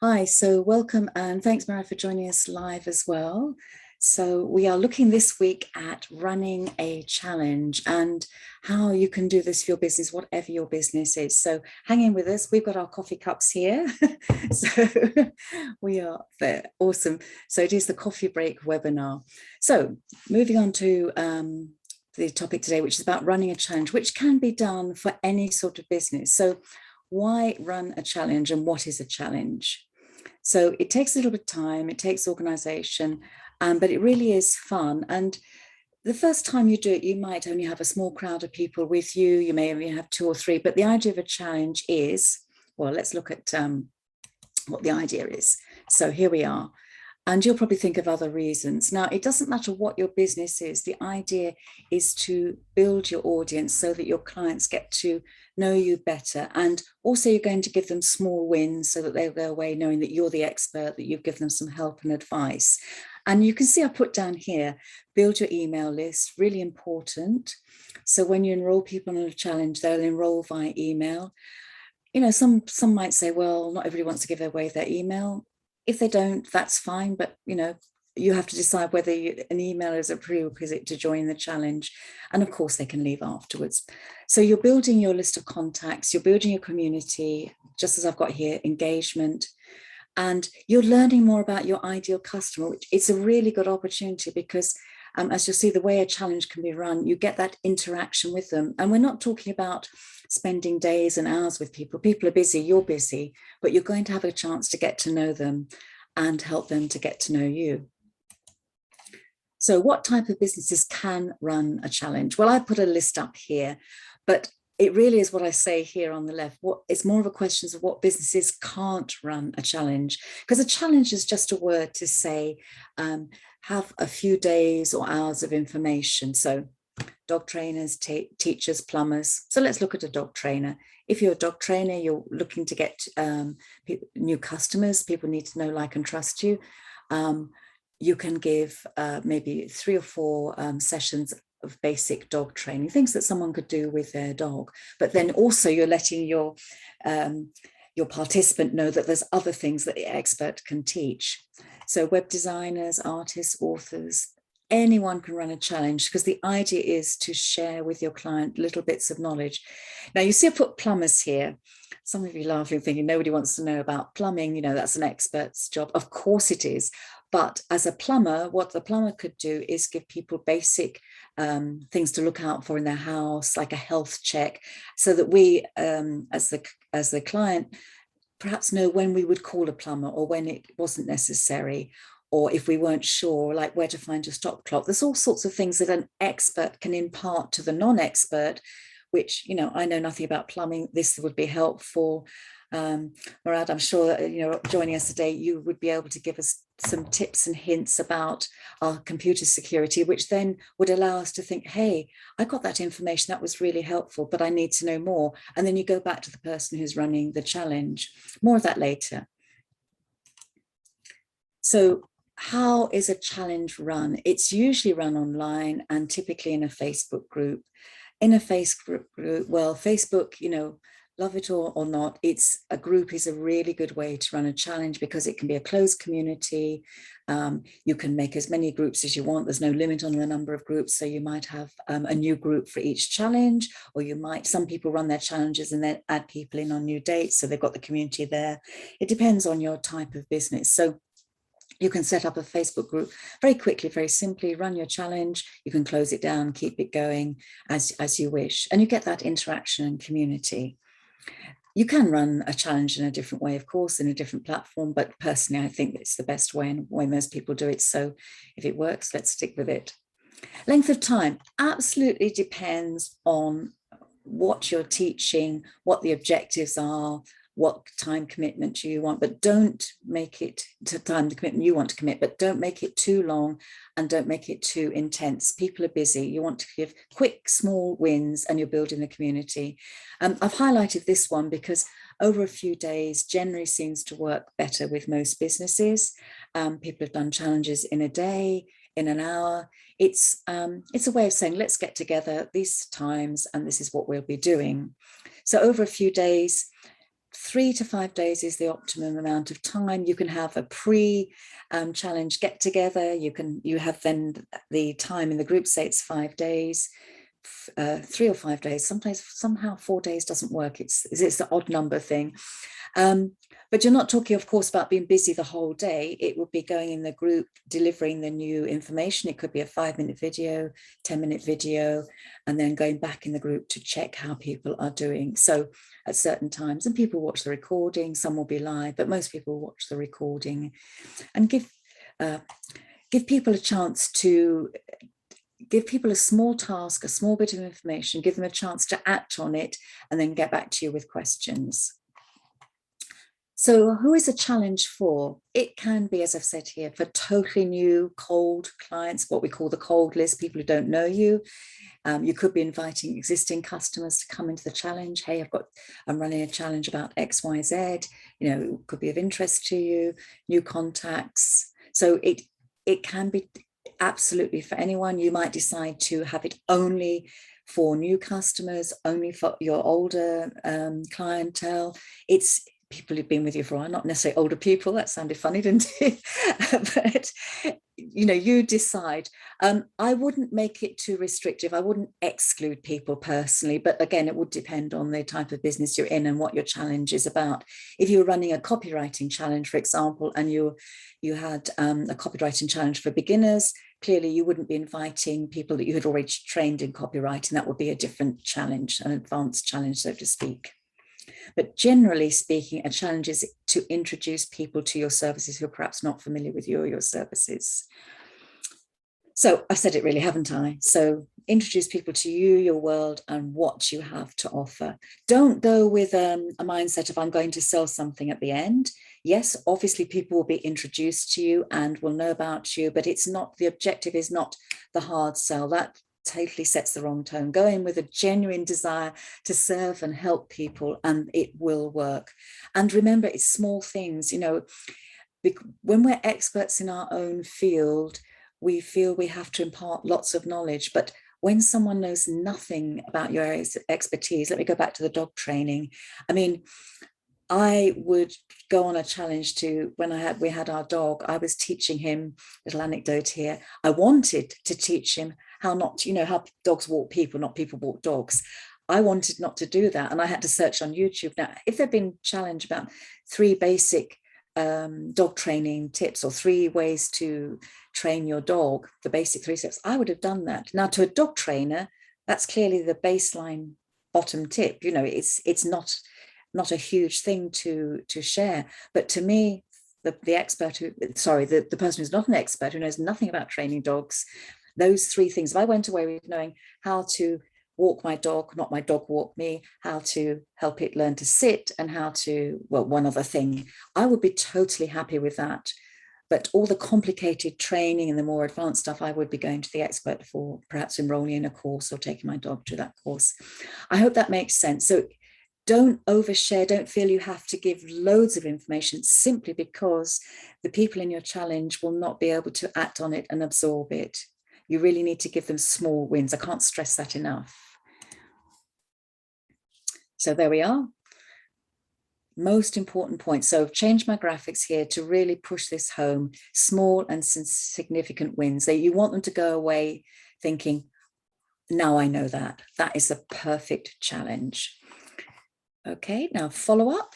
Hi, so welcome and thanks, Mara, for joining us live as well. So we are looking this week at running a challenge and how you can do this for your business, whatever your business is. So hang in with us. We've got our coffee cups here. So we are there. Awesome. So it is the coffee break webinar. So moving on to the topic today, which is about running a challenge, which can be done for any sort of business. So why run a challenge and what is a challenge? So it takes a little bit of time, it takes organization, but it really is fun. And the first time you do it, you might only have a small crowd of people with you. You may only have two or three, but the idea of a challenge is, well, let's look at what the idea is. So here we are. And you'll probably think of other reasons. Now, it doesn't matter what your business is. The idea is to build your audience so that your clients get to know you better. And also you're going to give them small wins so that they'll go away knowing that you're the expert, that you've given them some help and advice. And you can see I put down here, build your email list, really important. So when you enroll people in a challenge, they'll enroll via email. You know, some might say, well, not everybody wants to give away their email. If they don't, that's fine. But, you know, you have to decide whether an email is a prerequisite to join the challenge. And of course, they can leave afterwards. So you're building your list of contacts, you're building your community, just as I've got here, engagement. And you're learning more about your ideal customer, which it's a really good opportunity because as you'll see, the way a challenge can be run, you get that interaction with them. And we're not talking about spending days and hours with people. People are busy, you're busy, but you're going to have a chance to get to know them and help them to get to know you. So what type of businesses can run a challenge? Well, I put a list up here, but it really is what I say here on the left. It's more of a question of what businesses can't run a challenge, because a challenge is just a word to say, have a few days or hours of information. So dog trainers, teachers, plumbers. So let's look at a dog trainer. If you're a dog trainer, you're looking to get new customers. People need to know, like, and trust you. You can give maybe 3 or 4 sessions of basic dog training, things that someone could do with their dog. But then also you're letting your participant know that there's other things that the expert can teach. So web designers, artists, authors, anyone can run a challenge, because the idea is to share with your client little bits of knowledge. Now you see I put plumbers here. Some of you laughing, thinking nobody wants to know about plumbing. You know, that's an expert's job. Of course it is. But as a plumber, what the plumber could do is give people basic things to look out for in their house, like a health check, so that we, as the client, perhaps know when we would call a plumber or when it wasn't necessary, or if we weren't sure, like where to find your stop clock. There's all sorts of things that an expert can impart to the non-expert, which, you know, I know nothing about plumbing. This would be helpful. Murad, I'm sure, you know, joining us today, you would be able to give us some tips and hints about our computer security, which then would allow us to think, hey, I got that information, that was really helpful, but I need to know more. And then you go back to the person who's running the challenge. More of that later. So how is a challenge run? It's usually run online and typically in a Facebook group. In a Facebook group, well, Facebook, you know, love it or not, a group is a really good way to run a challenge because it can be a closed community. You can make as many groups as you want. There's no limit on the number of groups. So you might have a new group for each challenge, or some people run their challenges and then add people in on new dates. So they've got the community there. It depends on your type of business. So you can set up a Facebook group very quickly, very simply, run your challenge. You can close it down, keep it going as you wish. And you get that interaction and community. You can run a challenge in a different way, of course, in a different platform, but personally, I think it's the best way and way most people do it. So if it works, let's stick with it. Length of time absolutely depends on what you're teaching, what the objectives are, what time commitment you want, but don't make it to time the commitment you want to commit, but don't make it too long and don't make it too intense. People are busy. You want to give quick, small wins and you're building a community. I've highlighted this one because over a few days generally seems to work better with most businesses. People have done challenges in a day, in an hour. It's a way of saying, let's get together these times and this is what we'll be doing. So over a few days, 3 to 5 days is the optimum amount of time. You can have a pre-challenge get together. You have then the time in the group, say it's 5 days, 3 or 5 days. Sometimes somehow 4 days doesn't work. It's the odd number thing. But you're not talking, of course, about being busy the whole day. It would be going in the group, delivering the new information. It could be a 5-minute video, 10-minute video, and then going back in the group to check how people are doing. So at certain times, and people watch the recording, some will be live, but most people watch the recording, and give people a chance to give people a small task, a small bit of information, give them a chance to act on it, and then get back to you with questions. So who is a challenge for? It can be, as I've said here, for totally new, cold clients, what we call the cold list, people who don't know you. You could be inviting existing customers to come into the challenge. Hey, I'm running a challenge about X, Y, Z. It could be of interest to you, new contacts. So it can be absolutely for anyone. You might decide to have it only for new customers, only for your older clientele. It's people who've been with you for a while, not necessarily older people. That sounded funny, didn't it? But you decide. I wouldn't make it too restrictive. I wouldn't exclude people personally, but again, it would depend on the type of business you're in and what your challenge is about. If you were running a copywriting challenge, for example, and you had a copywriting challenge for beginners, clearly you wouldn't be inviting people that you had already trained in copywriting. That would be a different challenge, an advanced challenge, so to speak. But generally speaking, a challenge is to introduce people to your services who are perhaps not familiar with you or your services. So I've said it really, haven't I? So introduce people to you, your world, and what you have to offer. Don't go with a mindset of I'm going to sell something at the end. Yes, obviously people will be introduced to you and will know about you, but the objective is not the hard sell. That totally sets the wrong tone. Go in with a genuine desire to serve and help people, and it will work. And remember, it's small things. When we're experts in our own field, we feel we have to impart lots of knowledge. But when someone knows nothing about your expertise, let me go back to the dog training. I mean, I would go on a challenge when we had our dog. I was teaching him, little anecdote here. I wanted to teach him how how dogs walk people, not people walk dogs. I wanted not to do that. And I had to search on YouTube. Now, if there'd been challenge about 3 basic dog training tips or 3 ways to train your dog, the basic 3 steps, I would have done that. Now, to a dog trainer, that's clearly the baseline bottom tip. It's not a huge thing to share. But to me, the expert the person who's not an expert, who knows nothing about training dogs, those 3 things, if I went away with knowing how to walk my dog, not my dog walk me, how to help it learn to sit, and how to, one other thing, I would be totally happy with that. But all the complicated training and the more advanced stuff, I would be going to the expert for, perhaps enrolling in a course or taking my dog to that course. I hope that makes sense. So don't overshare. Don't feel you have to give loads of information simply because the people in your challenge will not be able to act on it and absorb it. You really need to give them small wins. I can't stress that enough. So there we are. Most important point. So I've changed my graphics here to really push this home. Small and significant wins. So you want them to go away thinking, now I know that. That is a perfect challenge. Okay, now follow up.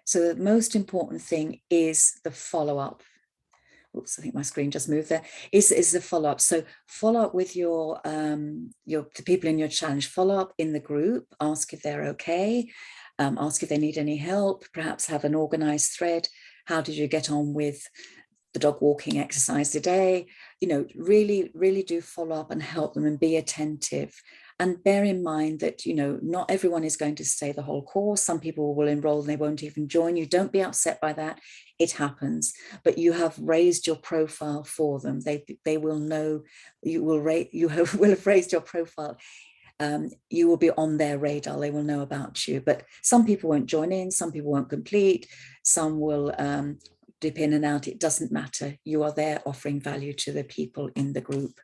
So the most important thing is the follow up. Oops, I think my screen just moved there. Is the follow up. So follow up with the people in your challenge. Follow up in the group. Ask if they're okay. Ask if they need any help. Perhaps have an organized thread. How did you get on with the dog walking exercise today? Really, really do follow up and help them and be attentive. And bear in mind that, not everyone is going to stay the whole course. Some people will enroll and they won't even join you. Don't be upset by that. It happens. But you have raised your profile for them. They will know you will have raised your profile. You will be on their radar. They will know about you. But some people won't join in. Some people won't complete. Some will dip in and out. It doesn't matter. You are there offering value to the people in the group.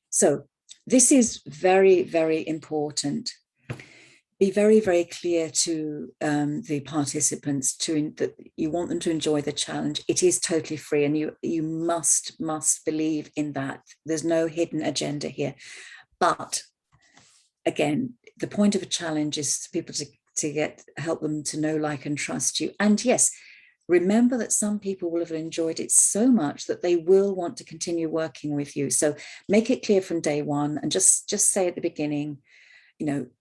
So this is very, very important. Be very, very clear to the participants that you want them to enjoy the challenge. It is totally free, and you must believe in that. There's no hidden agenda here. But again, the point of a challenge is for people to help them to know, like, and trust you. And yes, remember that some people will have enjoyed it so much that they will want to continue working with you. So make it clear from day one, and just say at the beginning,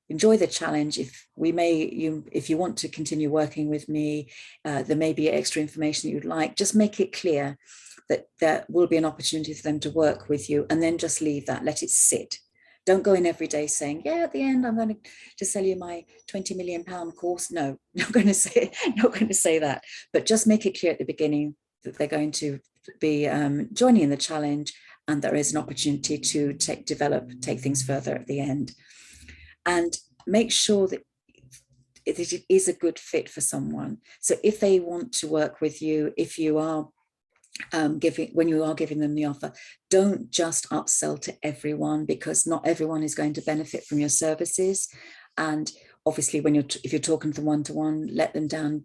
enjoy the challenge. If you want to continue working with me, there may be extra information that you'd like. Just make it clear that there will be an opportunity for them to work with you, and then just leave that, let it sit. Don't go in every day saying, yeah, at the end, I'm going to sell you my 20 million pound course. No, not going to say that, but just make it clear at the beginning that they're going to be joining in the challenge, and there is an opportunity to take things further at the end. And make sure that it is a good fit for someone. So if they want to work with you, if you are when you are giving them the offer, don't just upsell to everyone, because not everyone is going to benefit from your services. And obviously, if you're talking to them one-to-one, let them down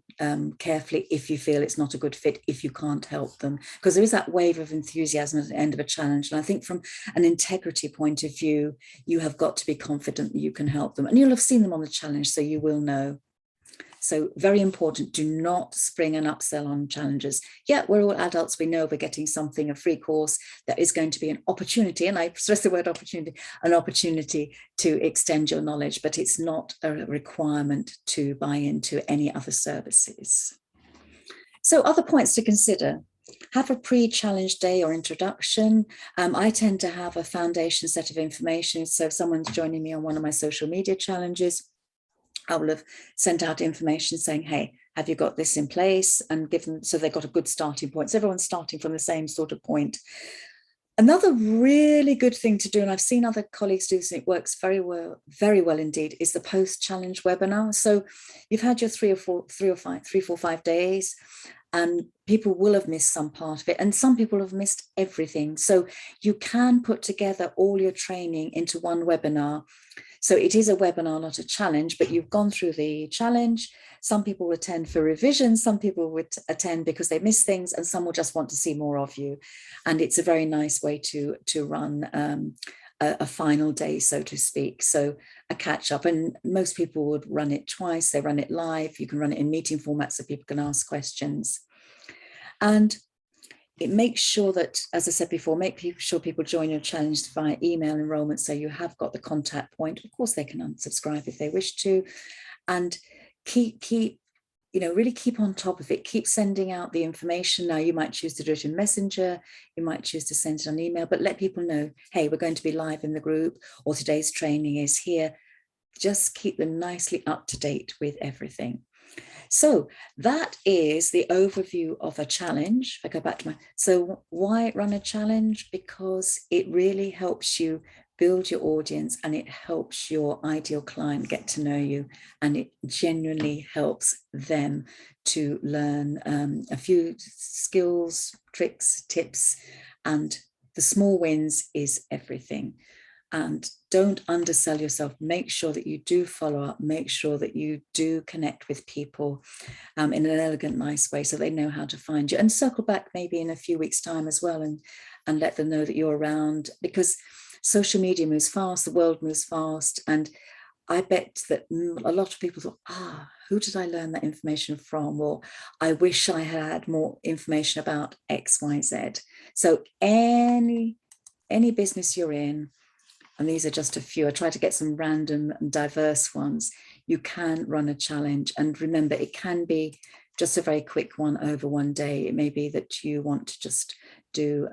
carefully if you feel it's not a good fit, if you can't help them, because there is that wave of enthusiasm at the end of a challenge. And I think from an integrity point of view, you have got to be confident that you can help them, and you'll have seen them on the challenge, so you will know. So very important, do not spring an upsell on challenges. Yeah, we're all adults, we know we're getting something, a free course, that is going to be an opportunity, and I stress the word opportunity, an opportunity to extend your knowledge, but it's not a requirement to buy into any other services. So other points to consider. Have a pre-challenge day or introduction. I tend to have a foundation set of information. So if someone's joining me on one of my social media challenges, I will have sent out information saying, hey, have you got this in place? And given, so they've got a good starting point. So everyone's starting from the same sort of point. Another really good thing to do, and I've seen other colleagues do this, and it works very well indeed, is the post-challenge webinar. So you've had your 3, 4, 5 days, and people will have missed some part of it, and some people have missed everything. So you can put together all your training into one webinar. So it is a webinar, not a challenge, but you've gone through the challenge. Some people will attend for revision, some people would attend because they miss things, and some will just want to see more of you. And it's a very nice way to run a final day, so to speak. So a catch up, and most people would run it twice. They run it live. You can run it in meeting format so people can ask questions. And it makes sure that, as I said before, sure people join your challenge via email enrollment, so you have got the contact point. Of course, they can unsubscribe if they wish to, and really keep on top of it. Keep sending out the information. Now, you might choose to do it in Messenger, you might choose to send it on email, but let people know, hey, we're going to be live in the group, or today's training is here. Just keep them nicely up to date with everything. So that is the overview of a challenge. If I go back to so why run a challenge? Because it really helps you build your audience, and it helps your ideal client get to know you, and it genuinely helps them to learn a few skills, tricks, tips, and the small wins is everything. And don't undersell yourself. Make sure that you do follow up. Make sure that you do connect with people in an elegant, nice way, so they know how to find you. And circle back maybe in a few weeks' time as well, and let them know that you're around, because social media moves fast, the world moves fast. And I bet that a lot of people thought, who did I learn that information from? Or I wish I had more information about X, Y, Z. So any business you're in, and these are just a few, I try to get some random and diverse ones, you can run a challenge. And remember, it can be just a very quick one over one day. It may be that you want to just do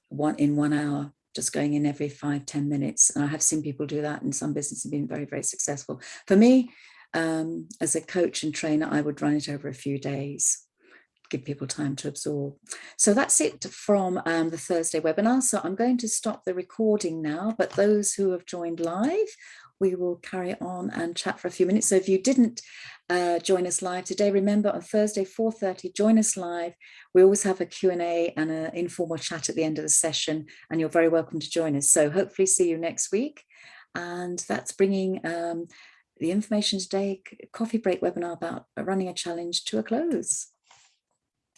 one in 1 hour, just going in every 5-10 minutes. And I have seen people do that, and some businesses have been very, very successful. For me, as a coach and trainer, I would run it over a few days, give people time to absorb. So that's it from the Thursday webinar. So I'm going to stop the recording now, but those who have joined live, we will carry on and chat for a few minutes. So if you didn't join us live today, remember on Thursday, 4:30, join us live. We always have a Q&A and an informal chat at the end of the session, and you're very welcome to join us. So hopefully see you next week. And that's bringing the information today coffee break webinar about running a challenge to a close.